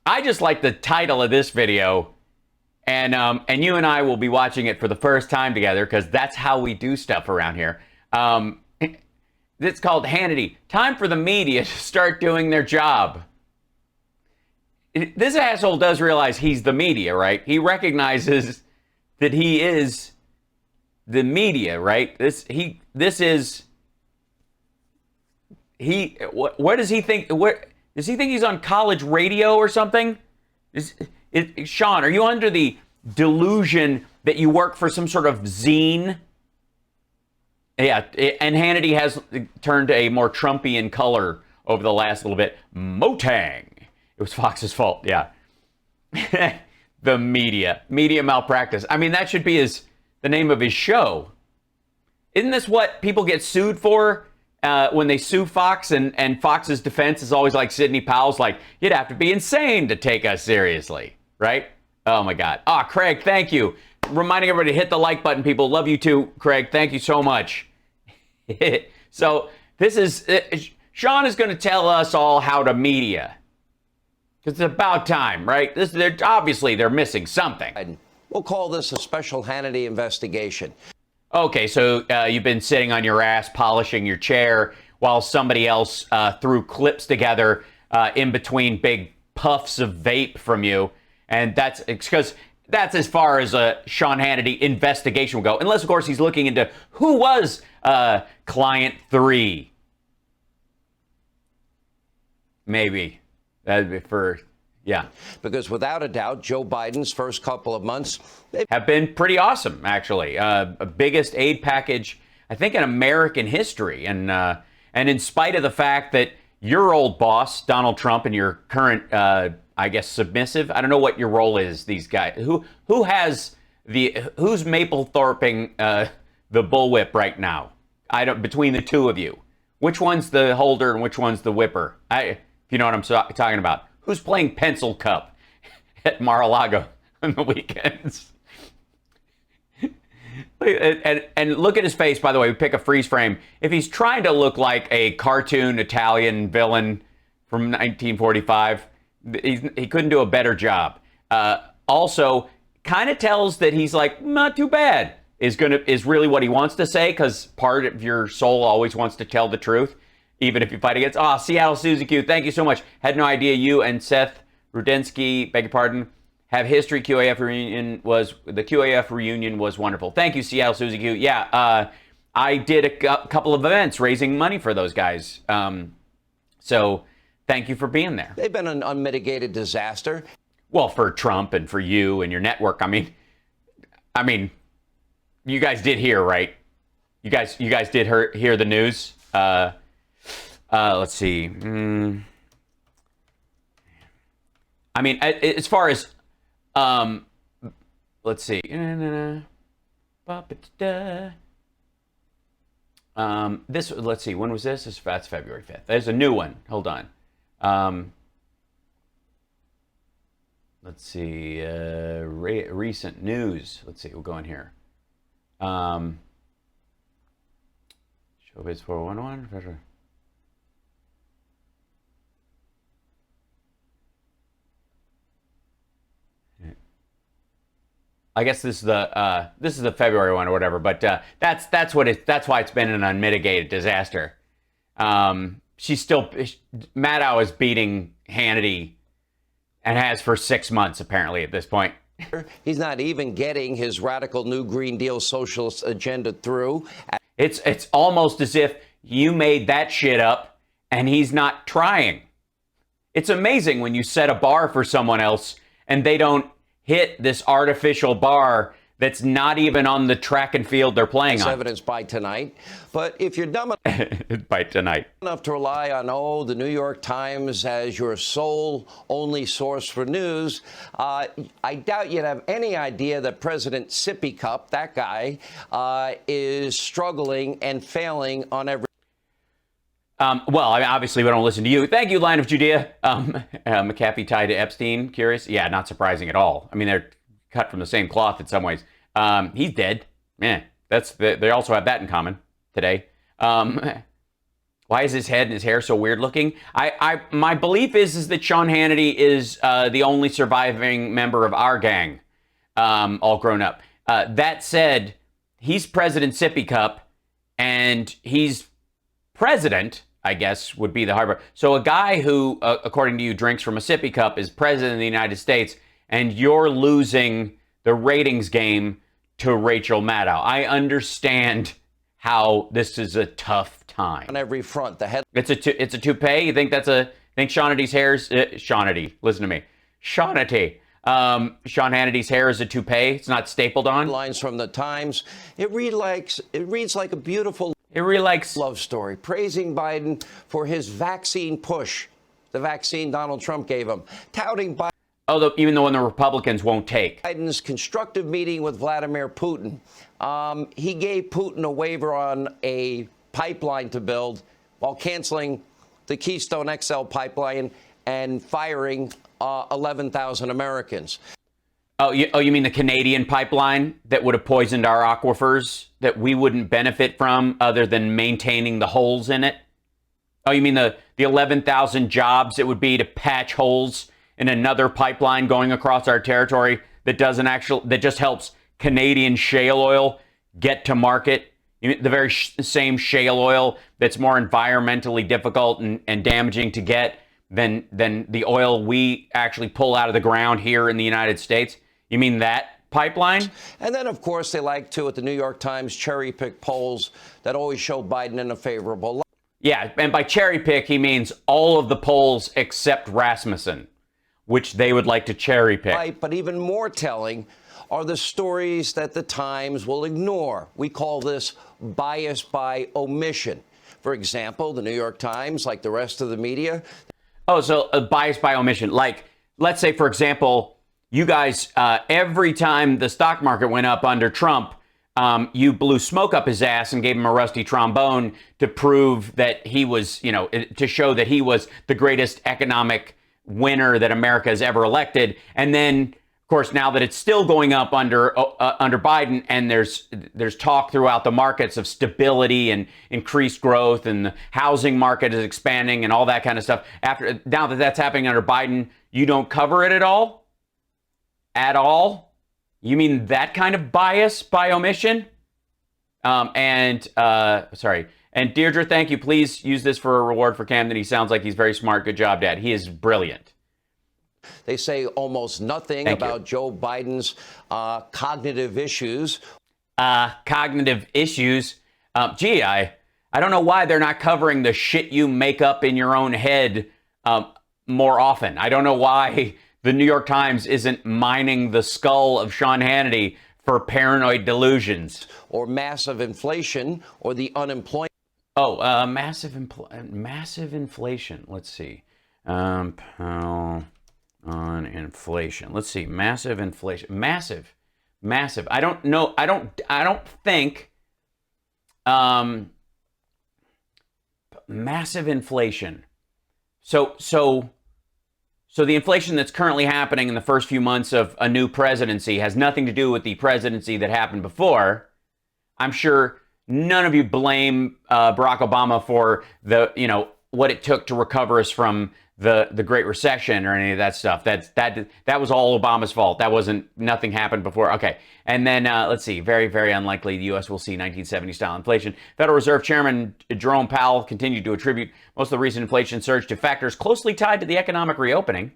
I just like the title of this video, and you and I will be watching it for the first time together because that's how we do stuff around here. It's called Hannity. Time for the media to start doing their job. This asshole does realize he's the media, right? He recognizes that he is the media, right? What does he think? What does he think he's on college radio or something? Sean, are you under the delusion that you work for some sort of zine? Yeah, and Hannity has turned a more Trumpian color over the last little bit. Motang. It was Fox's fault, yeah. The media malpractice. I mean, that should be the name of his show. Isn't this what people get sued for when they sue Fox? And Fox's defense is always like Sidney Powell's, like, you'd have to be insane to take us seriously, right? Oh my God. Craig, thank you. Reminding everybody to hit the like button, people. Love you too, Craig. Thank you so much. So this is, Sean is going to tell us all how to media. Because it's about time, right? Obviously, they're missing something. We'll call this a special Hannity investigation. Okay, so you've been sitting on your ass, polishing your chair, while somebody else threw clips together in between big puffs of vape from you. And that's because that's as far as a Sean Hannity investigation will go. Unless, of course, he's looking into who was Client 3. Maybe. That'd be yeah. Because without a doubt, Joe Biden's first couple of months have been pretty awesome, actually. Biggest aid package, I think, in American history. And in spite of the fact that your old boss, Donald Trump, and your current, I guess, submissive, I don't know what your role is, these guys. Who's Maplethorping the bullwhip right now? Between the two of you. Which one's the holder and which one's the whipper? If you know what I'm talking about. Who's playing pencil cup at Mar-a-Lago on the weekends? and look at his face, by the way. We pick a freeze frame. If he's trying to look like a cartoon Italian villain from 1945, he couldn't do a better job. Also, kind of tells that he's like, not too bad, is really what he wants to say, because part of your soul always wants to tell the truth. Even if you fight against, Seattle Suzy Q, thank you so much. Had no idea you and Seth Rudensky, beg your pardon, have history. The QAF reunion was wonderful. Thank you, Seattle Suzy Q. Yeah, I did a couple of events raising money for those guys. So thank you for being there. They've been an unmitigated disaster. Well, for Trump and for you and your network. I mean, you guys did hear, right? You guys did hear the news. Let's see. I mean, as far as, let's see. Let's see. When was this? That's February 5th. There's a new one. Hold on. Let's see. Recent news. Let's see. We'll go in here. Showbiz 411. I guess this is the February one or whatever, but that's why it's been an unmitigated disaster. Maddow is beating Hannity and has for 6 months apparently at this point. He's not even getting his radical New Green Deal socialist agenda through. It's almost as if you made that shit up and he's not trying. It's amazing when you set a bar for someone else and they don't hit this artificial bar that's not even on the track and field they're playing on. Evidence by tonight. But if you're dumb by tonight enough to rely on, the New York Times as your sole only source for news, I doubt you'd have any idea that President Sippy Cup, that guy, is struggling and failing on every... Well, I mean, obviously we don't listen to you. Thank you, Line of Judea. McAfee tied to Epstein, curious? Yeah, not surprising at all. I mean, they're cut from the same cloth in some ways. He's dead. Man, they also have that in common today. Why is his head and his hair so weird looking? My belief is that Sean Hannity is the only surviving member of our gang, all grown up. That said, he's President Sippy Cup, and he's president, I guess, would be the harbor. So a guy who, according to you, drinks from a sippy cup is president of the United States, and you're losing the ratings game to Rachel Maddow. I understand how this is a tough time. On every front, the head. It's a toupee. You think think Shaughnity's hair's Shaunity? Listen to me, Shaunity. Sean Hannity's hair is a toupee. It's not stapled on. Lines from the Times. It reads like a beautiful. It really likes love story, praising Biden for his vaccine push, the vaccine Donald Trump gave him, touting Biden. Oh, even the one the Republicans won't take. Biden's constructive meeting with Vladimir Putin. He gave Putin a waiver on a pipeline to build while canceling the Keystone XL pipeline and firing 11,000 Americans. Oh, you mean the Canadian pipeline that would have poisoned our aquifers that we wouldn't benefit from other than maintaining the holes in it? Oh, you mean the 11,000 jobs it would be to patch holes in another pipeline going across our territory that just helps Canadian shale oil get to market? You mean the very same shale oil that's more environmentally difficult and damaging to get than the oil we actually pull out of the ground here in the United States? You mean that pipeline? And then, of course, they like to, at the New York Times, cherry-pick polls that always show Biden in a favorable light. Yeah, and by cherry-pick, he means all of the polls except Rasmussen, which they would like to cherry-pick. Right, but even more telling are the stories that the Times will ignore. We call this bias by omission. For example, the New York Times, like the rest of the media. Oh, so a bias by omission. Like, let's say, for example, you guys, every time the stock market went up under Trump, you blew smoke up his ass and gave him a rusty trombone to prove that he was, to show that he was the greatest economic winner that America has ever elected. And then, of course, now that it's still going up under Biden, and there's talk throughout the markets of stability and increased growth, and the housing market is expanding and all that kind of stuff. Now that that's happening under Biden, you don't cover it at all? At all? You mean that kind of bias by omission? And Deirdre, thank you. Please use this for a reward for Camden. He sounds like he's very smart. Good job, Dad. He is brilliant. They say almost nothing about Joe Biden's cognitive issues. Cognitive issues? Gee, I don't know why they're not covering the shit you make up in your own head more often. I don't know why the New York Times isn't mining the skull of Sean Hannity for paranoid delusions. Or massive inflation, or the unemployment. Oh, massive inflation. Let's see. On inflation. Let's see. Massive inflation. Massive. I don't know. I don't think. Massive inflation. So the inflation that's currently happening in the first few months of a new presidency has nothing to do with the presidency that happened before. I'm sure none of you blame Barack Obama for what it took to recover us from the Great Recession or any of that stuff. That was all Obama's fault. Nothing happened before. Okay. And then let's see. Very, very unlikely the U.S. will see 1970 style inflation. Federal Reserve Chairman Jerome Powell continued to attribute most of the recent inflation surge to factors closely tied to the economic reopening.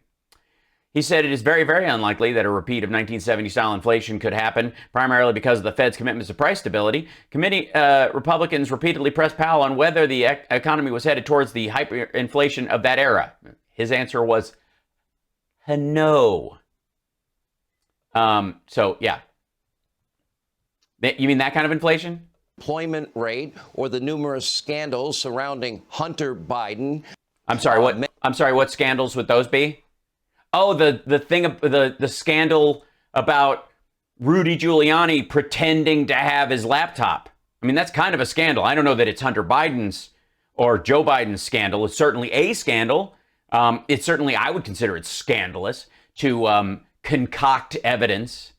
He said it is very, very unlikely that a repeat of 1970 style inflation could happen, primarily because of the Fed's commitments to price stability. Committee Republicans repeatedly pressed Powell on whether the economy was headed towards the hyperinflation of that era. His answer was no. So, yeah. You mean that kind of inflation? Employment rate, or the numerous scandals surrounding Hunter Biden. I'm sorry, what scandals would those be? Oh, the scandal about Rudy Giuliani pretending to have his laptop. I mean, that's kind of a scandal. I don't know that it's Hunter Biden's or Joe Biden's scandal. It's certainly a scandal. It's certainly, I would consider it scandalous to concoct evidence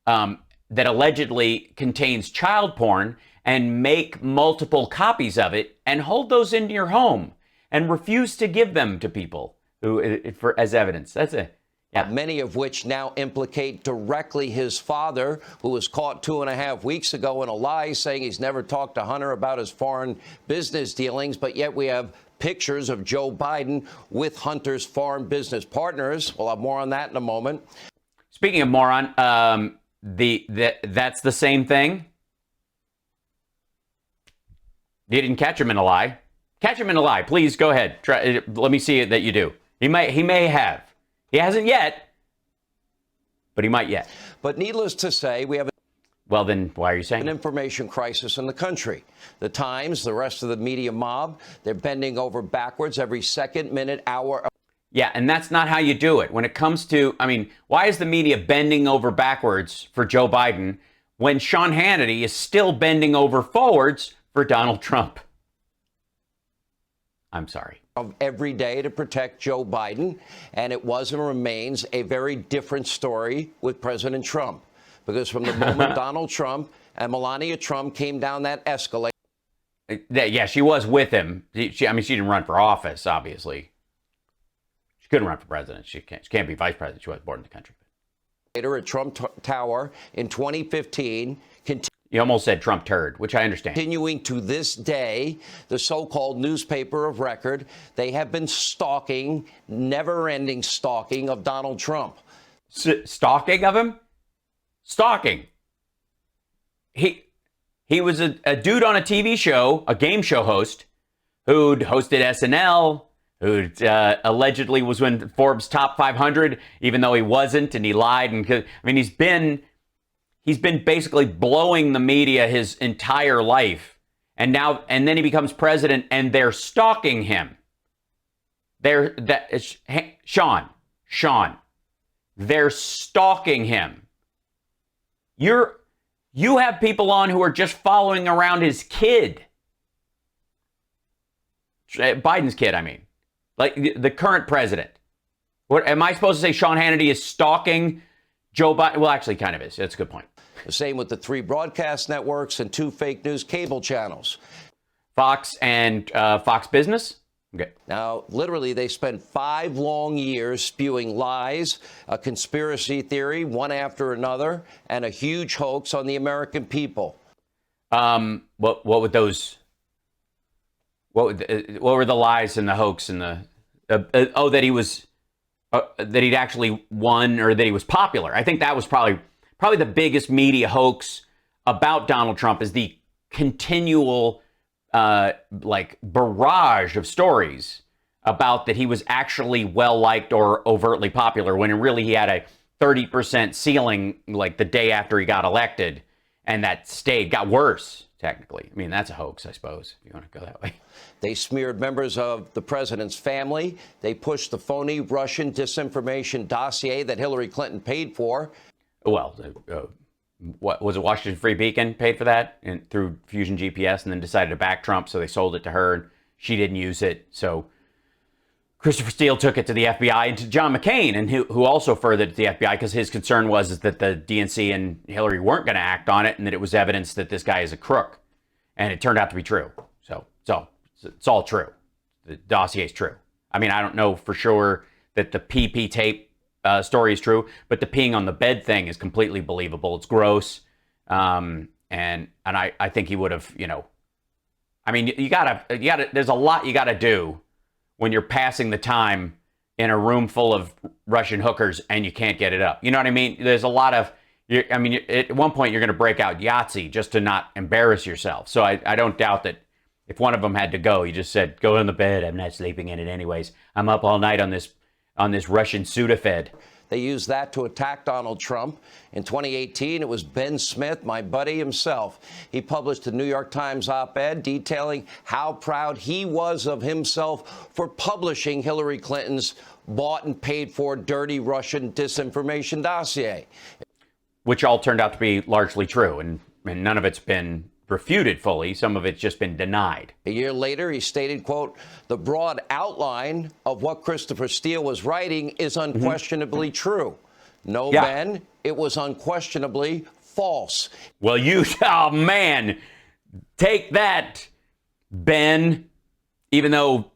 that allegedly contains child porn and make multiple copies of it and hold those in your home and refuse to give them to people who as evidence. That's a Many of which now implicate directly his father, who was caught 2.5 weeks ago in a lie, saying he's never talked to Hunter about his foreign business dealings. But yet we have pictures of Joe Biden with Hunter's foreign business partners. We'll have more on that in a moment. Speaking of moron, that's the same thing. You didn't catch him in a lie. Catch him in a lie. Please go ahead. Try. Let me see that you do. He may have. He hasn't yet, but he might yet. But needless to say, we have well, then why are you saying an information crisis in the country? The Times, the rest of the media mob, they're bending over backwards every second, minute, hour. Yeah, and that's not how you do it. When it comes to, I mean, why is the media bending over backwards for Joe Biden when Sean Hannity is still bending over forwards for Donald Trump? I'm sorry. Of every day to protect Joe Biden, and it was and remains a very different story with President Trump, because from the moment Donald Trump and Melania Trump came down that escalator. Yeah, she was with him. She didn't run for office, obviously. She couldn't run for president. She can't be vice president. She wasn't born in the country. At Trump Tower in 2015. You almost said Trump turd, which I understand. Continuing to this day, the so-called newspaper of record, they have been stalking, never-ending stalking of Donald Trump. Stalking of him? Stalking. He was a dude on a TV show, a game show host, who'd hosted SNL, who allegedly was in Forbes top 500, even though he wasn't, and he lied. And I mean, he's been basically blowing the media his entire life, and then he becomes president, and they're stalking him. Sean, they're stalking him. You have people on who are just following around his kid, Biden's kid. I mean, like the current president. What am I supposed to say? Sean Hannity is stalking Joe Biden? Well, actually, kind of is. That's a good point. The same with the 3 broadcast networks and 2 fake news cable channels. Fox and Fox Business? Okay. Now, literally, they spent 5 long years spewing lies, a conspiracy theory, one after another, and a huge hoax on the American people. What would those? What were the lies and the hoax and that he was that he'd actually won, or that he was popular? I think that was probably the biggest media hoax about Donald Trump, is the continual barrage of stories about that he was actually well-liked or overtly popular, when really he had a 30% ceiling like the day after he got elected, and that got worse, technically. I mean, that's a hoax, I suppose, if you want to go that way. They smeared members of the president's family. They pushed the phony Russian disinformation dossier that Hillary Clinton paid for. Well, what was it? Washington Free Beacon paid for that through Fusion GPS, and then decided to back Trump, so they sold it to her, and she didn't use it. So Christopher Steele took it to the FBI and to John McCain, and who also furthered it to the FBI, because his concern was that the DNC and Hillary weren't going to act on it, and that it was evidence that this guy is a crook, and it turned out to be true. So it's all true. The dossier is true. I mean, I don't know for sure that the PP tape story is true, but the peeing on the bed thing is completely believable. It's gross, and I think he would have, I mean, you gotta. There's a lot you gotta do when you're passing the time in a room full of Russian hookers and you can't get it up. You know what I mean? There's a lot of. At one point you're going to break out Yahtzee just to not embarrass yourself. So I don't doubt that if one of them had to go, he just said, "Go in the bed. I'm not sleeping in it anyways. I'm up all night on this Russian Sudafed." They used that to attack Donald Trump. In 2018, it was Ben Smith, my buddy himself. He published a New York Times op-ed detailing how proud he was of himself for publishing Hillary Clinton's bought and paid for dirty Russian disinformation dossier. Which all turned out to be largely true, and none of it's been refuted fully. Some of it's just been denied. A year later, he stated, quote, "The broad outline of what Christopher Steele was writing is unquestionably true. No, Ben, it was unquestionably false." Well, oh man, Take that, Ben. Even though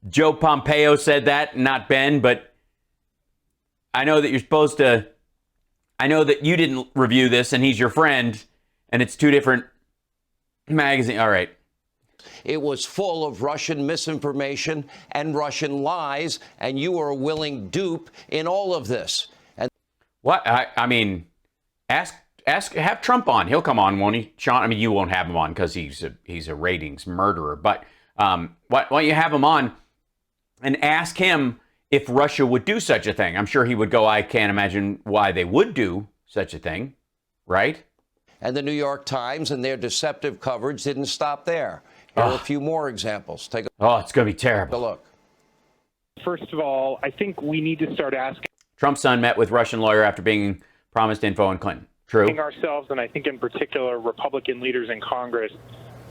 Joe Pompeo said that, not Ben, but I know that you're supposed to. I know that you didn't review this, and he's your friend, and it's two different magazines. All right. It was full of Russian misinformation and Russian lies, and you were a willing dupe in all of this. And what? I mean, have Trump on. He'll come on, won't he, Sean? I mean, you won't have him on because he's a ratings murderer. But why don't you have him on and ask him if Russia would do such a thing? I'm sure he would go, I can't imagine why they would do such a thing, right? And the New York Times and their deceptive coverage didn't stop there. Here are a few more examples. Take it's going to be terrible. a look. First of all, I think we need to start asking Trump's son met with Russian lawyer after being promised info on Clinton. True. ourselves, and I think in particular Republican leaders in Congress,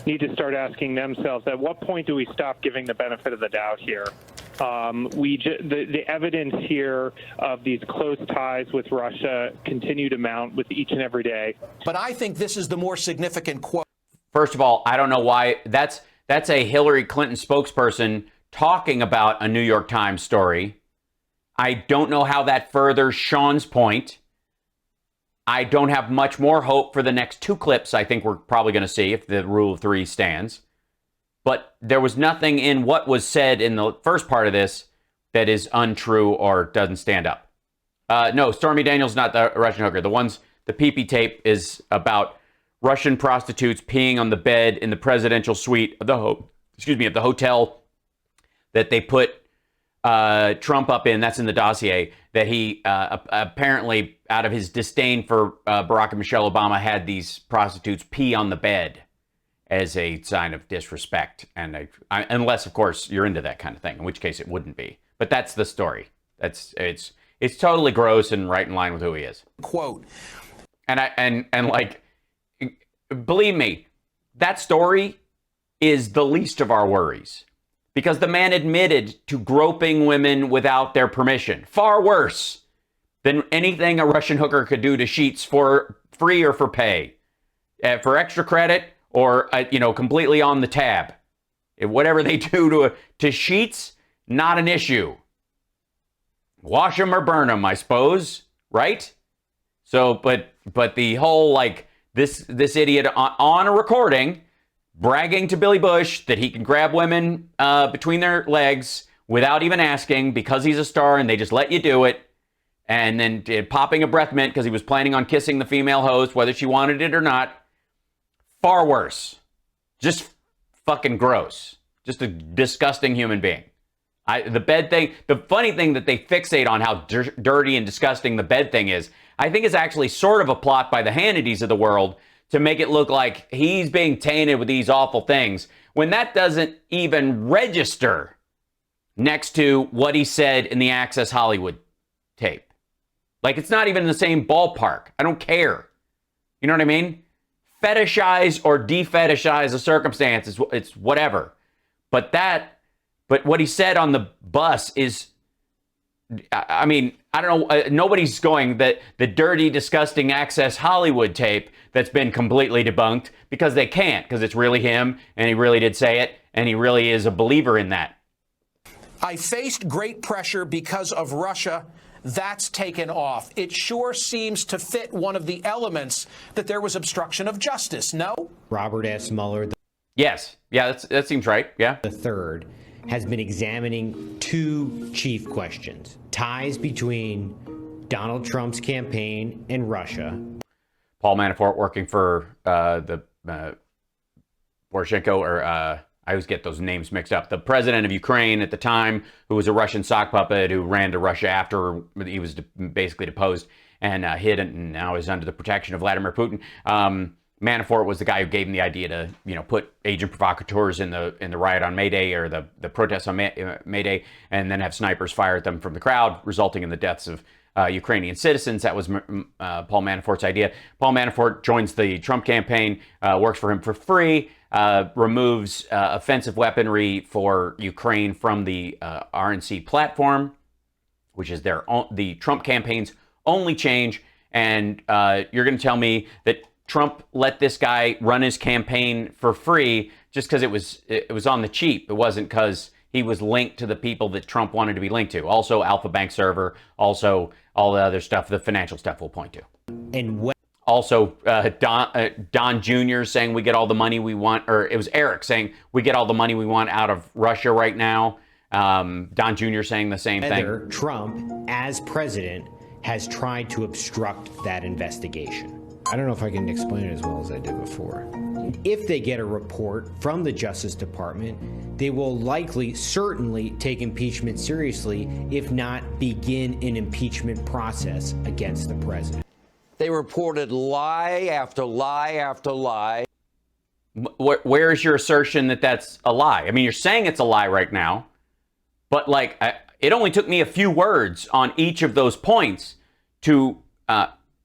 need to start asking themselves, at what point do we stop giving the benefit of the doubt here? The evidence here of these close ties with Russia continue to mount with each and every day. But I think this is the more significant quote. First of all, I don't know why that's a Hillary Clinton spokesperson talking about a New York Times story. I don't know how that furthers Sean's point. I don't have much more hope for the next two clips I think we're probably going to see if the rule of three stands. But there was nothing in what was said in the first part of this that is untrue or doesn't stand up. No, Stormy Daniels not the Russian hooker. The PP tape is about Russian prostitutes peeing on the bed in the presidential suite of the hotel that they put Trump up in. That's in the dossier that he apparently, out of his disdain for Barack and Michelle Obama, had these prostitutes pee on the bed as a sign of disrespect. And unless, of course, you're into that kind of thing, in which case it wouldn't be. But that's the story. It's totally gross and right in line with who he is. Quote. And like, believe me, that story is the least of our worries. Because the man admitted to groping women without their permission. Far worse than anything a Russian hooker could do to Sheets for free or for pay. For extra credit or, completely on the tab. Whatever they do to Sheets, not an issue. Wash them or burn them, I suppose. Right? So, but the whole, like, this idiot on a recording bragging to Billy Bush that he can grab women between their legs without even asking because he's a star and they just let you do it. And then popping a breath mint because he was planning on kissing the female host, whether she wanted it or not. Far worse. Just fucking gross. Just a disgusting human being. The bed thing, the funny thing that they fixate on how dirty and disgusting the bed thing is, I think is actually sort of a plot by the Hannitys of the world to make it look like he's being tainted with these awful things, when that doesn't even register next to what he said in the Access Hollywood tape. Like, it's not even in the same ballpark. I don't care. You know what I mean? Fetishize or defetishize a circumstance, it's whatever. But what he said on the bus is, I mean, I don't know, nobody's going that the dirty, disgusting Access Hollywood tape that's been completely debunked, because they can't, because it's really him, and he really did say it, and he really is a believer in that. I faced great pressure because of Russia. That's taken off. It sure seems to fit one of the elements that there was obstruction of justice, no? Robert S. Mueller, Yes. Yeah, that seems right. Yeah. the third, has been examining two chief questions: ties between Donald Trump's campaign and Russia. Paul Manafort working for the Poroshenko, or I always get those names mixed up. The president of Ukraine at the time, who was a Russian sock puppet who ran to Russia after he was basically deposed and hid, and now is under the protection of Vladimir Putin. Manafort was the guy who gave him the idea to, put agent provocateurs in the riot on May Day, or the protests on May Day, and then have snipers fire at them from the crowd, resulting in the deaths of Ukrainian citizens. That was Paul Manafort's idea. Paul Manafort joins the Trump campaign, works for him for free, removes offensive weaponry for Ukraine from the RNC platform, which is the Trump campaign's only change. And you're going to tell me that Trump let this guy run his campaign for free just because it was on the cheap. It wasn't because he was linked to the people that Trump wanted to be linked to. Also, Alpha Bank server, also all the other stuff, the financial stuff we'll point to. And when Also, Don Jr. saying we get all the money we want, or it was Eric saying we get all the money we want out of Russia right now. Don Jr. saying the same thing. Trump, as president, has tried to obstruct that investigation. I don't know if I can explain it as well as I did before. If they get a report from the Justice Department, they will likely, certainly take impeachment seriously, if not begin an impeachment process against the president. They reported lie after lie after lie. Where is your assertion that that's a lie? I mean, you're saying it's a lie right now, but like, it only took me a few words on each of those points to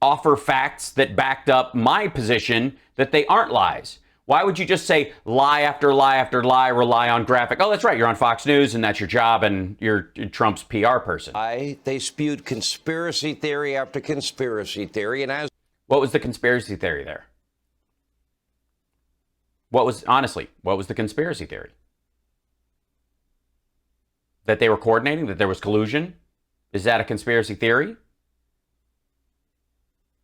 offer facts that backed up my position that they aren't lies. Why would you just say lie after lie after lie, rely on graphic? Oh, that's right, you're on Fox News and that's your job and you're Trump's PR person. They spewed conspiracy theory after conspiracy theory. And as what was the conspiracy theory there? Honestly, what was the conspiracy theory? That they were coordinating, that there was collusion? Is that a conspiracy theory?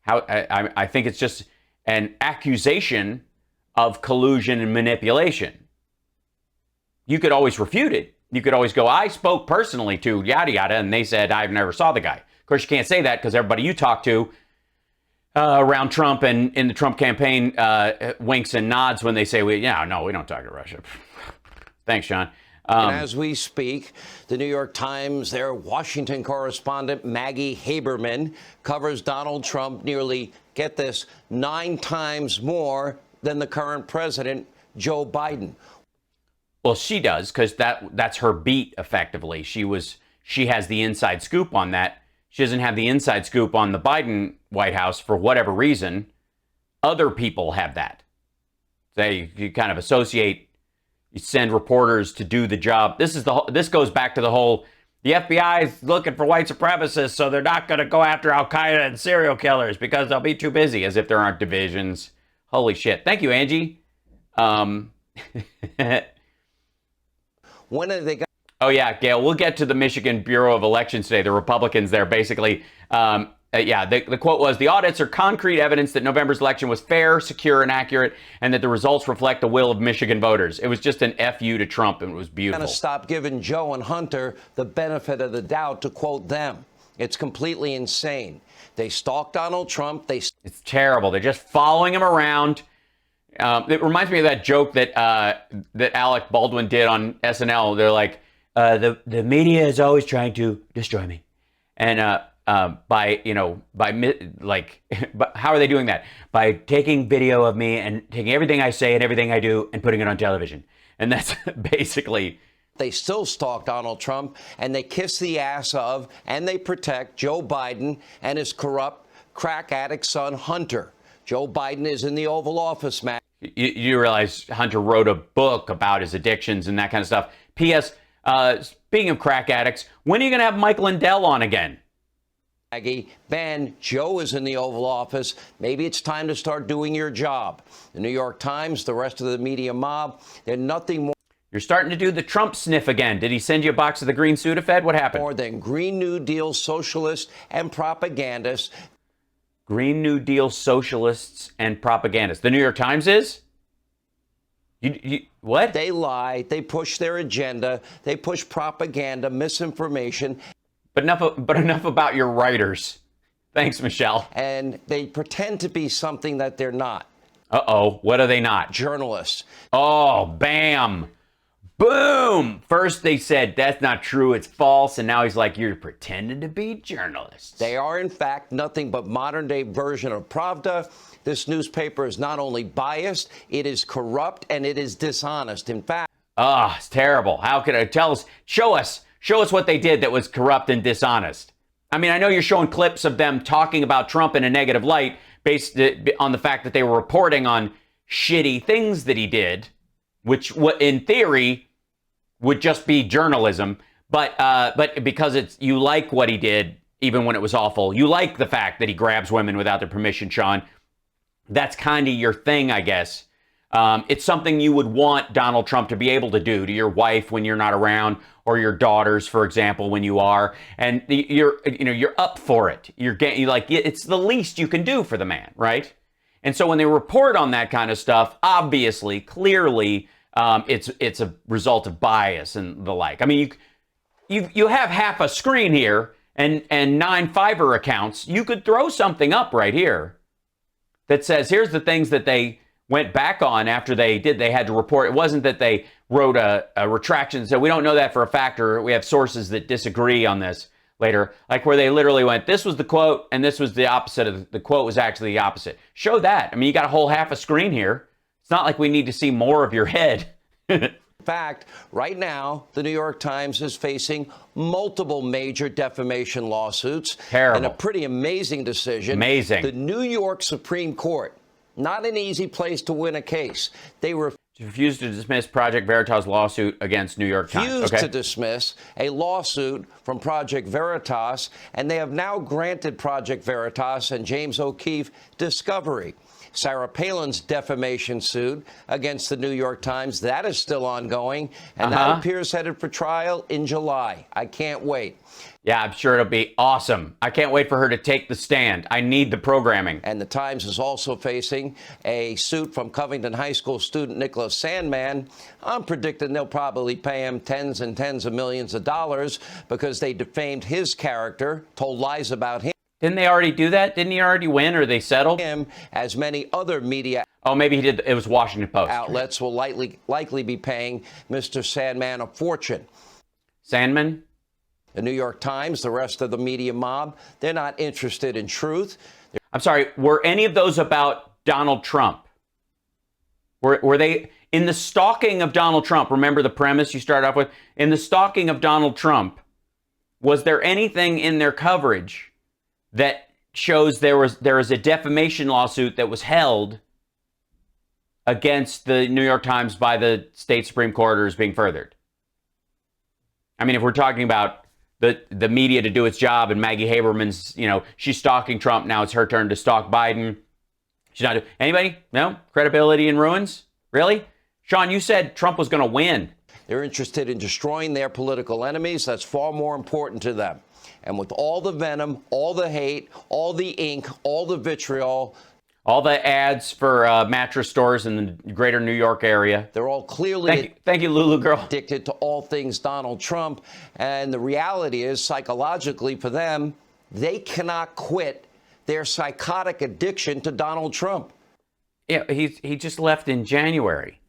I think it's just an accusation of collusion and manipulation. You could always refute it. You could always go, I spoke personally to yada yada, and they said, I've never saw the guy. Of course, you can't say that because everybody you talk to around Trump and in the Trump campaign winks and nods when they say, we don't talk to Russia. Thanks, Sean. And as we speak, the New York Times, their Washington correspondent, Maggie Haberman, covers Donald Trump nearly, get this, 9 times more than the current president, Joe Biden. Well, she does, because that's her beat, effectively. She has the inside scoop on that. She doesn't have the inside scoop on the Biden White House for whatever reason. Other people have that. You kind of associate. You send reporters to do the job. This goes back to the whole, the FBI is looking for white supremacists, so they're not going to go after Al-Qaeda and serial killers because they'll be too busy, as if there aren't divisions. Holy shit. Thank you, Angie. When are they? Oh, yeah, Gail, we'll get to the Michigan Bureau of Elections today. The Republicans there basically, the quote was, the audits are concrete evidence that November's election was fair, secure, and accurate, and that the results reflect the will of Michigan voters. It was just an FU to Trump, and it was beautiful. Going to stop giving Joe and Hunter the benefit of the doubt, to quote them. It's completely insane. They stalk Donald Trump. It's terrible. They're just following him around. It reminds me of that joke that Alec Baldwin did on SNL. They're like, the media is always trying to destroy me, and but how are they doing that? By taking video of me and taking everything I say and everything I do and putting it on television. And that's basically. They still stalk Donald Trump, and they kiss the ass of, and they protect Joe Biden and his corrupt crack addict son, Hunter. Joe Biden is in the Oval Office, Matt. You realize Hunter wrote a book about his addictions and that kind of stuff. P.S. Speaking of crack addicts, when are you going to have Mike Lindell on again? Maggie, Ben, Joe is in the Oval Office. Maybe it's time to start doing your job. The New York Times, the rest of the media mob, they're nothing more. You're starting to do the Trump sniff again. Did he send you a box of the green Sudafed? What happened? More than Green New Deal socialists and propagandists. Green New Deal socialists and propagandists. The New York Times is? What? They lie. They push their agenda. They push propaganda, misinformation. But enough about your writers. Thanks, Michelle. And they pretend to be something that they're not. Uh-oh. What are they not? Journalists. Oh, bam. Boom! First they said, that's not true, it's false, and now he's like, you're pretending to be journalists. They are, in fact, nothing but modern-day version of Pravda. This newspaper is not only biased, it is corrupt, and it is dishonest. In fact... It's terrible. How could I tell us? Show us what they did that was corrupt and dishonest. I mean, I know you're showing clips of them talking about Trump in a negative light based on the fact that they were reporting on shitty things that he did, which in theory would just be journalism, but because you like what he did, even when it was awful, you like the fact that he grabs women without their permission, Sean. that's kind of your thing, I guess. It's something you would want Donald Trump to be able to do to your wife when you're not around, or your daughters, for example, when you are, and you're up for it. You're getting, like, it's the least you can do for the man, right? And so when they report on that kind of stuff, obviously, clearly, it's a result of bias and the like. I mean, you have half a screen here and 9 Fiverr accounts. You could throw something up right here that says, here's the things that they went back on after they had to report. It wasn't that they wrote a retraction and said, we don't know that for a fact, or we have sources that disagree on this later, like where they literally went, this was the quote and this was the opposite of the quote was actually the opposite. Show that. I mean, you got a whole half a screen here. It's not like we need to see more of your head. In fact, right now, the New York Times is facing multiple major defamation lawsuits. Terrible. And a pretty amazing decision. Amazing. The New York Supreme Court, not an easy place to win a case. They refused to dismiss Project Veritas lawsuit against New York Times. refused to dismiss a lawsuit from Project Veritas, and they have now granted Project Veritas and James O'Keefe discovery. Sarah Palin's defamation suit against the New York Times, that is still ongoing, and that appears headed for trial in July. I can't wait. Yeah, I'm sure it'll be awesome. I can't wait for her to take the stand. I need the programming. And the Times is also facing a suit from Covington High School student Nicholas Sandmann. I'm predicting they'll probably pay him tens and tens of millions of dollars because they defamed his character, told lies about him. Didn't they already do that? Didn't he already win, or they settled? Him, as many other media Oh, maybe he did. It was Washington Post. outlets will likely be paying Mr. Sandmann a fortune. Sandman? The New York Times, the rest of the media mob, they're not interested in truth. I'm sorry, were any of those about Donald Trump? Were they in the stalking of Donald Trump? Remember the premise you started off with? In the stalking of Donald Trump, was there anything in their coverage that shows there was a defamation lawsuit that was held against the New York Times by the state Supreme Court, or is being furthered? I mean, if we're talking about the media to do its job, and Maggie Haberman's, she's stalking Trump, now it's her turn to stalk Biden. She's not. Anybody? No? Credibility in ruins? Really? Sean, you said Trump was going to win. They're interested in destroying their political enemies. That's far more important to them. And with all the venom, all the hate, all the ink, all the vitriol, all the ads for mattress stores in the greater New York area, they're all clearly thank you, Lulu girl, addicted to all things Donald Trump. And the reality is, psychologically for them, they cannot quit their psychotic addiction to Donald Trump. Yeah, he just left in January.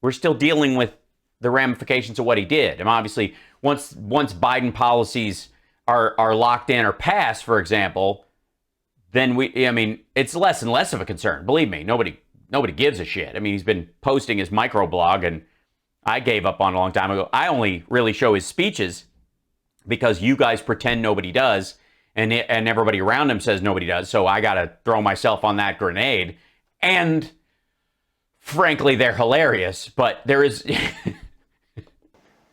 We're still dealing with the ramifications of what he did. And obviously, once Biden policies are locked in or passed, for example, then it's less and less of a concern. Believe me, nobody gives a shit. I mean, he's been posting his microblog, and I gave up on it a long time ago. I only really show his speeches because you guys pretend nobody does, and everybody around him says nobody does. So I got to throw myself on that grenade. And frankly, they're hilarious, but there is...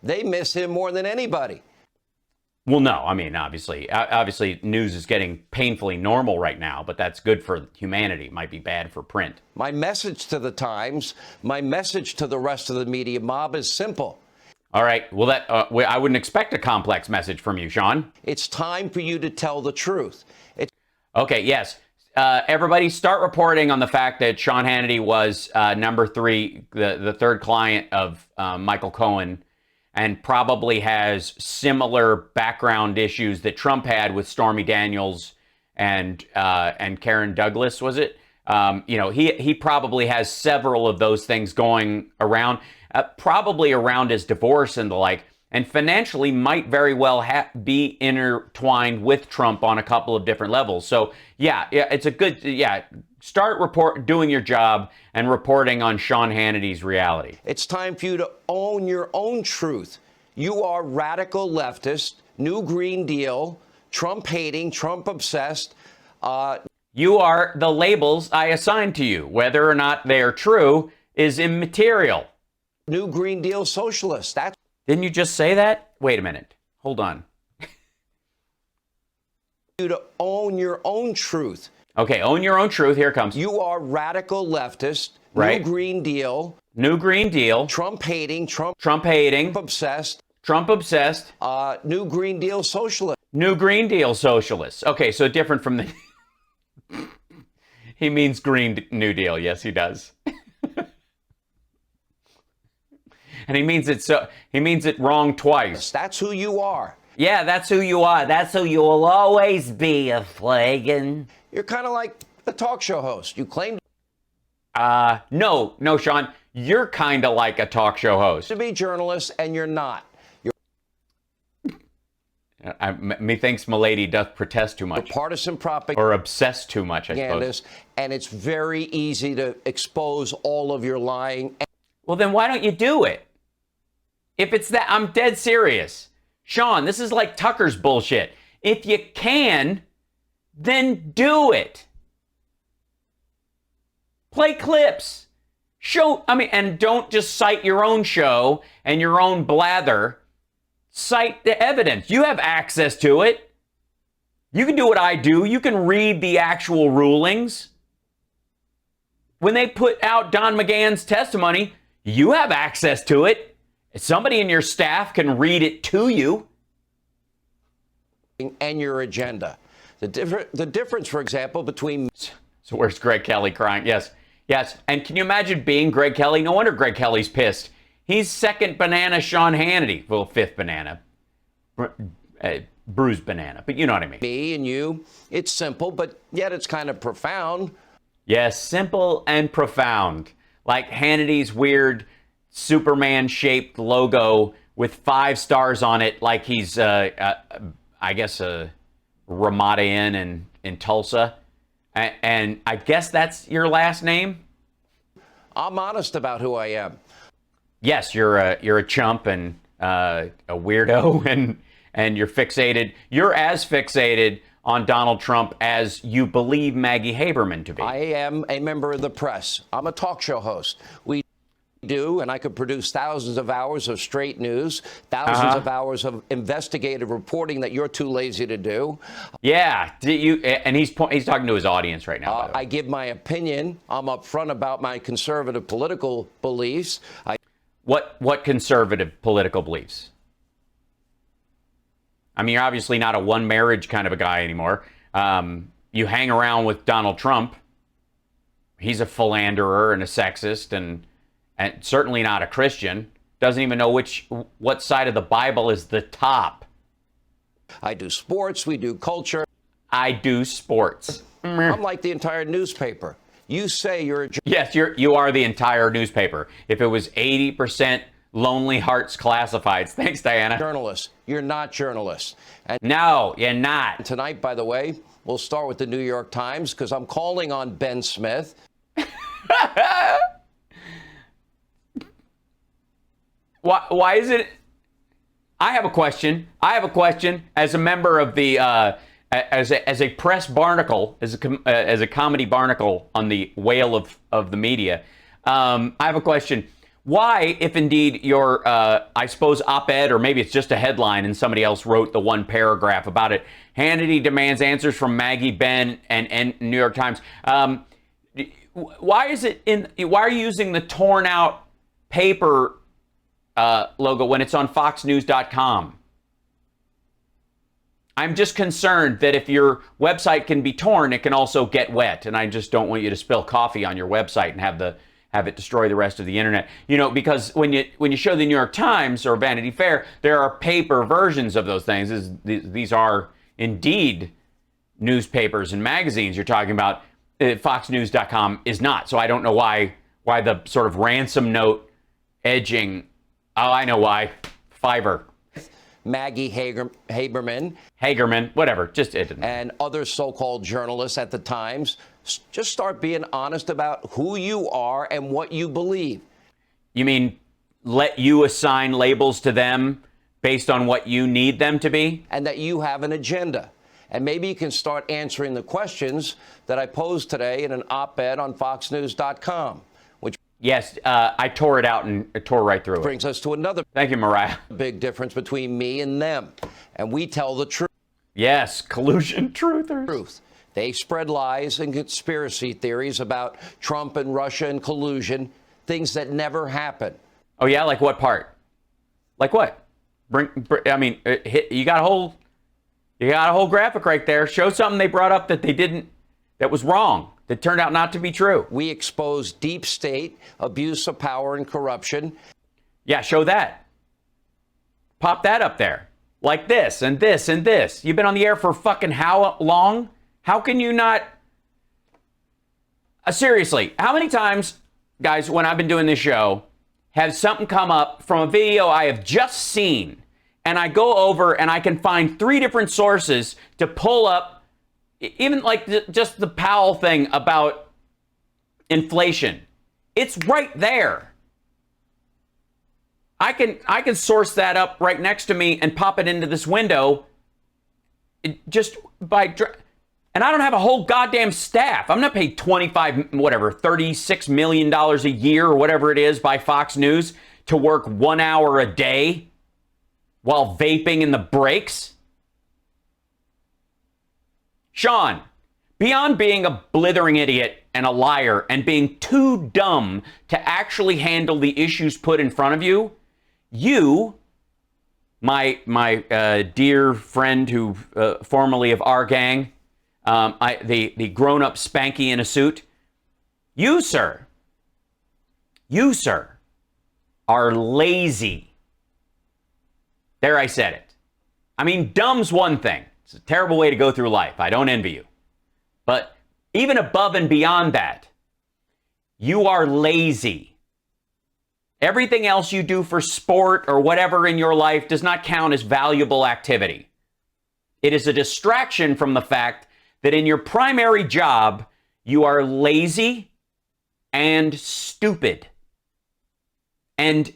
They miss him more than anybody. Well, no, I mean, obviously news is getting painfully normal right now, but that's good for humanity. It might be bad for print. My message to the Times, my message to the rest of the media mob is simple. All right. Well, I wouldn't expect a complex message from you, Sean. It's time for you to tell the truth. Okay, yes. Everybody start reporting on the fact that Sean Hannity was number 3, the third client of Michael Cohen, and probably has similar background issues that Trump had with Stormy Daniels and Karen Douglas, was it? He probably has several of those things going around, probably around his divorce and the like, and financially might very well be intertwined with Trump on a couple of different levels. So yeah, it's a good, start doing your job and reporting on Sean Hannity's reality. It's time for you to own your own truth. You are radical leftist, New Green Deal, Trump hating, Trump obsessed. You are the labels I assign to you. Whether or not they are true is immaterial. New Green Deal socialist. Didn't you just say that? Wait a minute. Hold on. You to own your own truth. Okay, own your own truth. Here it comes. You are radical leftist, Right. New Green Deal, New Green Deal. Trump hating, Trump obsessed, Trump obsessed. New Green Deal socialist. New Green Deal socialists. Okay, so different from the... He means Green New Deal. Yes, he does. And he means it wrong twice. That's who you are. Yeah, that's who you are. That's who you will always be, a flagon. You're kind of like a talk show host. You claim No, Sean. You're kind of like a talk show host. to be journalist, and you're not. Methinks Milady doth protest too much. Partisan propaganda. Or obsess too much, I suppose. And it's very easy to expose all of your lying. Well, then why don't you do it? If it's that, I'm dead serious. Sean, this is like Tucker's bullshit. If you can, then do it. Play clips. And don't just cite your own show and your own blather. Cite the evidence. You have access to it. You can do what I do. You can read the actual rulings. When they put out Don McGahn's testimony, you have access to it. Somebody in your staff can read it to you. And your agenda. The difference, for example, between... So where's Greg Kelly crying? Yes. And can you imagine being Greg Kelly? No wonder Greg Kelly's pissed. He's second banana Sean Hannity. Well, fifth banana. Bruised banana. But you know what I mean. Me and you, it's simple, but yet it's kind of profound. Yes, simple and profound. Like Hannity's weird Superman-shaped logo with 5 stars on it, like he's, I guess, a Ramada Inn in Tulsa. And I guess that's your last name? I'm honest about who I am. Yes, you're a chump and a weirdo, and you're fixated. You're as fixated on Donald Trump as you believe Maggie Haberman to be. I am a member of the press. I'm a talk show host. We do, and I could produce thousands of hours of straight news, thousands of hours of investigative reporting that you're too lazy to do. Yeah, and he's talking to his audience right now. By the way. I give my opinion. I'm upfront about my conservative political beliefs. What conservative political beliefs? I mean, you're obviously not a one marriage kind of a guy anymore. You hang around with Donald Trump. He's a philanderer and a sexist and certainly not a Christian. Doesn't even know what side of the Bible is the top. I do sports. We do culture. I do sports. I'm like the entire newspaper. You say you're a... Yes, you are the entire newspaper. If it was 80% Lonely Hearts Classifieds. Thanks, Diana. Journalist. You're not journalist. And no, you're not. Tonight, by the way, we'll start with the New York Times because I'm calling on Ben Smith. Why is it? I have a question. As a member of the, as a press barnacle, as a comedy barnacle on the whale of the media, I have a question. Why, if indeed your, I suppose, op-ed, or maybe it's just a headline and somebody else wrote the one paragraph about it, Hannity demands answers from Maggie, Ben, and New York Times. Why are you using the torn out paper logo when it's on foxnews.com? I'm just concerned that if your website can be torn, it can also get wet. And I just don't want you to spill coffee on your website and have it destroy the rest of the internet. You know, because when you show the New York Times or Vanity Fair, there are paper versions of those things. These are indeed newspapers and magazines you're talking about. Foxnews.com is not. So I don't know why the sort of ransom note edging. Oh, I know why. Fiverr. Maggie Haberman, whatever. Just it. And other so-called journalists at the Times. Just start being honest about who you are and what you believe. You mean let you assign labels to them based on what you need them to be? And that you have an agenda. And maybe you can start answering the questions that I posed today in an op-ed on foxnews.com. Yes, I tore it out and tore right through it. Brings us to another. Thank you, Mariah. Big difference between me and them. And we tell the truth. Yes, collusion truthers. Truth. They spread lies and conspiracy theories about Trump and Russia and collusion, things that never happen. Oh, yeah? Like what part? Like what? You got a whole graphic right there. Show something they brought up that that was wrong, that turned out not to be true. We expose deep state, abuse of power, and corruption. Yeah, show that. Pop that up there. Like this and this and this. You've been on the air for fucking how long? How can you not? Seriously, how many times, guys, when I've been doing this show, has something come up from a video I have just seen, and I go over and I can find 3 different sources to pull up, even like just the Powell thing about inflation. It's right there. I can source that up right next to me and pop it into this window just by, and I don't have a whole goddamn staff. I'm not paid $36 million a year or whatever it is by Fox News to work 1 hour a day while vaping in the breaks. Sean, beyond being a blithering idiot and a liar and being too dumb to actually handle the issues put in front of you, you, my dear friend who formerly of our gang, the grown-up Spanky in a suit, you, sir, are lazy. There, I said it. I mean, dumb's one thing. It's a terrible way to go through life. I don't envy you. But even above and beyond that, you are lazy. Everything else you do for sport or whatever in your life does not count as valuable activity. It is a distraction from the fact that in your primary job, you are lazy and stupid. And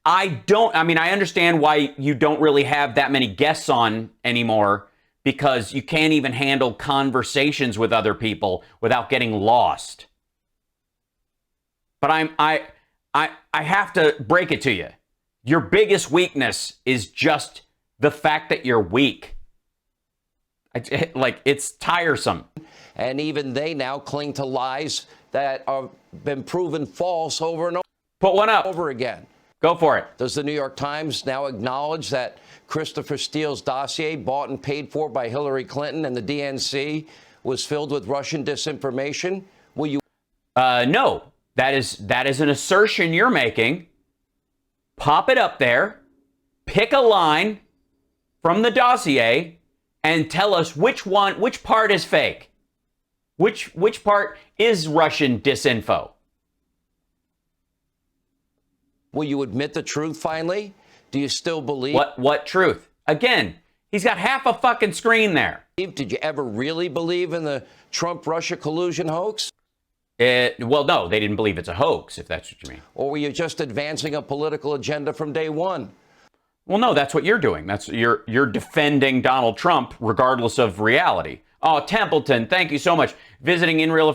I understand why you don't really have that many guests on anymore, because you can't even handle conversations with other people without getting lost. But I have to break it to you. Your biggest weakness is just the fact that you're weak. It's tiresome. And even they now cling to lies that have been proven false over and Put one up. over again. Go for it. Does the New York Times now acknowledge that Christopher Steele's dossier, bought and paid for by Hillary Clinton and the DNC, was filled with Russian disinformation? Will you? No. That is an assertion you're making. Pop it up there. Pick a line from the dossier and tell us which part is fake. Which part is Russian disinfo? Will you admit the truth finally? Do you still believe? What truth? Again, he's got half a fucking screen there. Did you ever really believe in the Trump-Russia collusion hoax? Well, no, they didn't believe it's a hoax, if that's what you mean. Or were you just advancing a political agenda from day one? Well, no, that's what you're doing. You're defending Donald Trump regardless of reality. Oh, Templeton, thank you so much. Visiting in real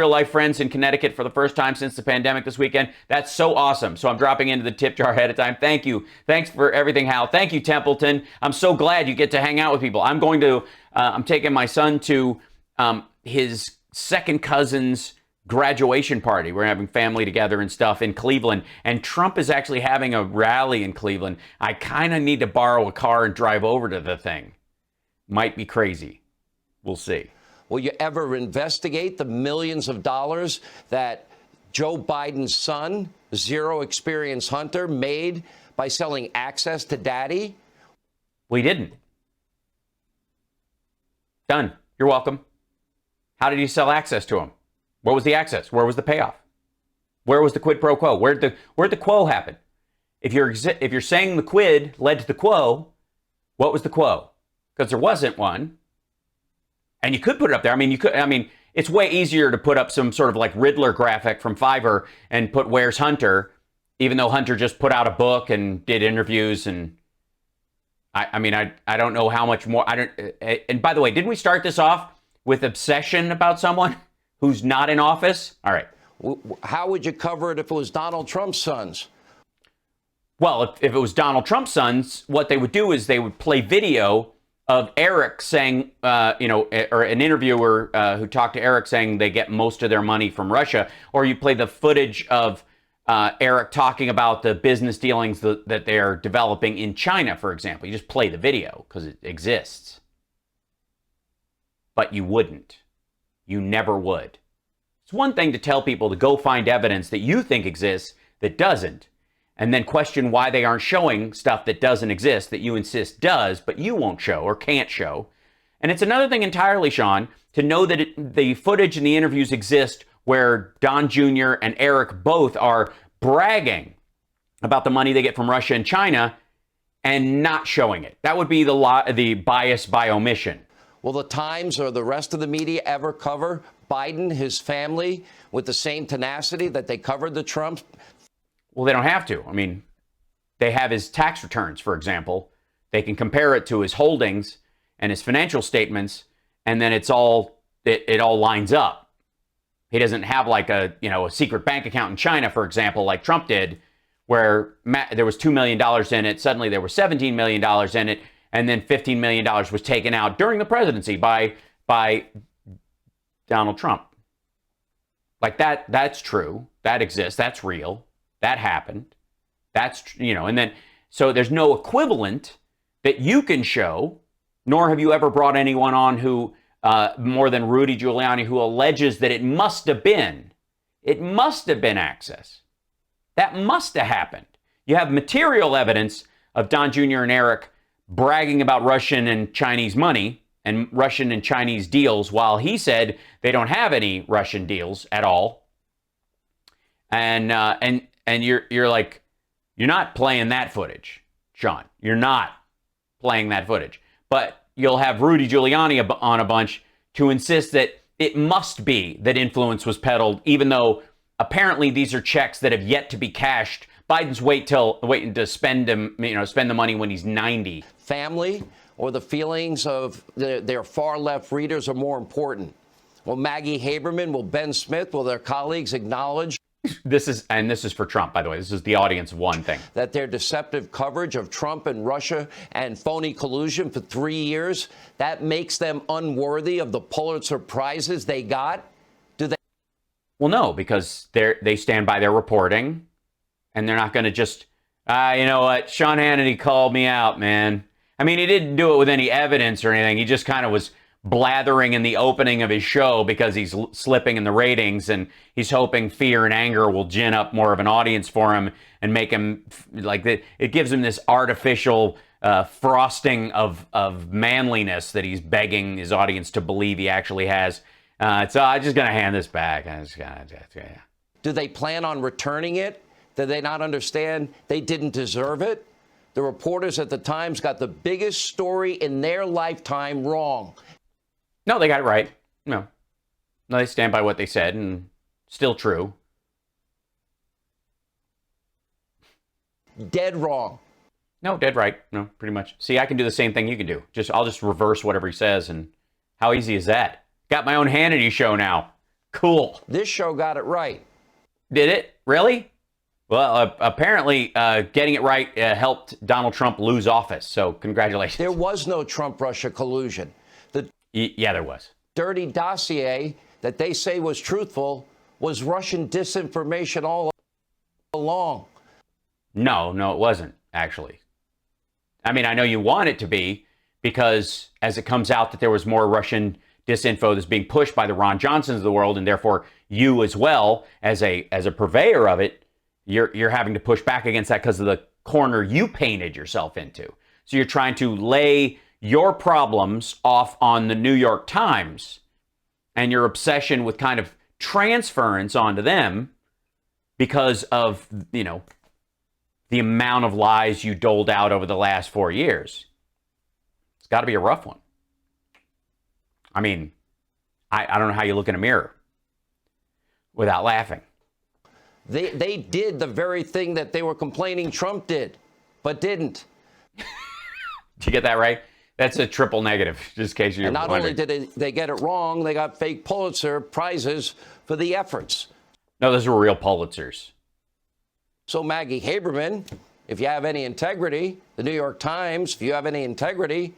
life friends in Connecticut for the first time since the pandemic this weekend. That's so awesome. So I'm dropping into the tip jar ahead of time. Thank you. Thanks for everything, Hal. Thank you, Templeton. I'm so glad you get to hang out with people. I'm taking my son to his second cousin's graduation party. We're having family together and stuff in Cleveland, and Trump is actually having a rally in Cleveland. I kind of need to borrow a car and drive over to the thing. Might be crazy. We'll see. Will you ever investigate the millions of dollars that Joe Biden's son, zero experience Hunter, made by selling access to daddy? We didn't. Done. You're welcome. How did you sell access to him? What was the access? Where was the payoff? Where was the quid pro quo? Where'd the quo happen? If you're saying the quid led to the quo, what was the quo? Because there wasn't one. And you could put it up there. It's way easier to put up some sort of like Riddler graphic from Fiverr and put "Where's Hunter," even though Hunter just put out a book and did interviews. And I don't know how much more. And by the way, didn't we start this off with obsession about someone who's not in office? All right. How would you cover it if it was Donald Trump's sons? Well, if it was Donald Trump's sons, what they would do is they would play video of Eric saying, or an interviewer who talked to Eric saying they get most of their money from Russia, or you play the footage of Eric talking about the business dealings that they're developing in China, for example. You just play the video because it exists. But you wouldn't. You never would. It's one thing to tell people to go find evidence that you think exists that doesn't, and then question why they aren't showing stuff that doesn't exist that you insist does, but you won't show or can't show. And it's another thing entirely, Sean, to know that the footage and the interviews exist where Don Jr. and Eric both are bragging about the money they get from Russia and China and not showing it. That would be the bias by omission. Will the Times or the rest of the media ever cover Biden, his family, with the same tenacity that they covered the Trumps? Well, they don't have to. I mean, they have his tax returns, for example. They can compare it to his holdings and his financial statements, and then it all lines up. He doesn't have like a secret bank account in China, for example, like Trump did, where there was $2 million in it. Suddenly there was $17 million in it, and then $15 million was taken out during the presidency by Donald Trump. Like that's true. That exists. That's real. That happened. And then, so there's no equivalent that you can show, nor have you ever brought anyone on who, more than Rudy Giuliani, who alleges that it must have been access. That must have happened. You have material evidence of Don Jr. and Eric bragging about Russian and Chinese money and Russian and Chinese deals, while he said they don't have any Russian deals at all. And you're like, you're not playing that footage, Sean. You're not playing that footage. But you'll have Rudy Giuliani on a bunch to insist that it must be that influence was peddled, even though apparently these are checks that have yet to be cashed. Biden's waiting to spend the money when he's 90. Family or the feelings of their far left readers are more important? Will Maggie Haberman, will Ben Smith, will their colleagues acknowledge? This is for Trump, by the way. This is the audience one thing. That their deceptive coverage of Trump and Russia and phony collusion for 3 years, that makes them unworthy of the Pulitzer Prizes they got? Do they? Well, no, because they stand by their reporting, and they're not going to just, you know what, Sean Hannity called me out, man. I mean, he didn't do it with any evidence or anything. He just kind of was blathering in the opening of his show because he's slipping in the ratings, and he's hoping fear and anger will gin up more of an audience for him and make him like that. It gives him this artificial frosting of manliness that he's begging his audience to believe he actually has. So I'm just going to hand this back. Do they plan on returning it? Do they not understand they didn't deserve it? The reporters at the Times got the biggest story in their lifetime wrong. No, they got it right. No, they stand by what they said, and still true. Dead wrong. No, dead right. No, pretty much. See, I can do the same thing you can do. I'll just reverse whatever he says, and how easy is that? Got my own Hannity show now. Cool. This show got it right. Did it? Really? Well, apparently getting it right helped Donald Trump lose office, so congratulations. There was no Trump-Russia collusion. Yeah, there was. Dirty dossier that they say was truthful was Russian disinformation all along. No, it wasn't, actually. I mean, I know you want it to be, because as it comes out that there was more Russian disinfo that's being pushed by the Ron Johnsons of the world, and therefore you as well, as a purveyor of it, you're having to push back against that because of the corner you painted yourself into. So you're trying to lay your problems off on the New York Times and your obsession with kind of transference onto them because of, the amount of lies you doled out over the last 4 years. It's got to be a rough one. I mean, I don't know how you look in a mirror without laughing. They did the very thing that they were complaining Trump did, but didn't. Did you get that right? That's a triple negative, just in case you're wondering. And not only did they get it wrong, they got fake Pulitzer prizes for the efforts. No, those were real Pulitzers. So Maggie Haberman, if you have any integrity, the New York Times, if you have any integrity,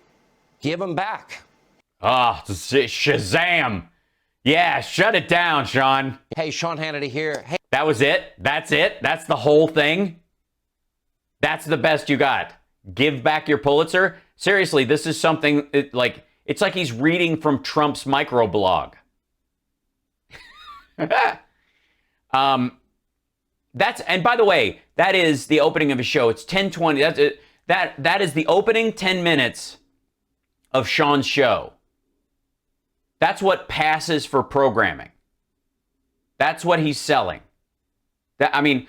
give them back. Ah, Shazam. Yeah, shut it down, Sean. Hey, Sean Hannity here. Hey. That was it? That's it? That's the whole thing? That's the best you got? Give back your Pulitzer? Seriously, this is something it's like he's reading from Trump's microblog. And by the way, that is the opening of a show. It's 10:20. That's it. That is the opening 10 minutes of Sean's show. That's what passes for programming. That's what he's selling. Think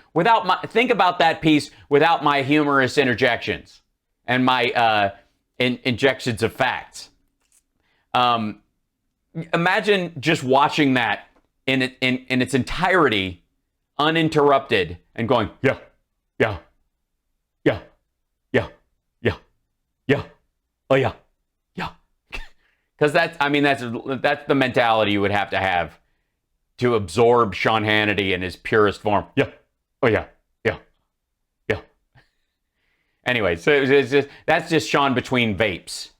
about that piece without my humorous interjections and my injections of facts. Imagine just watching that in its entirety, uninterrupted, and going, yeah, yeah, yeah, yeah, yeah, yeah, oh yeah, yeah. Because that's the mentality you would have to absorb Sean Hannity in his purest form. Yeah, oh yeah, yeah, yeah. Anyway, so that's just Sean between vapes.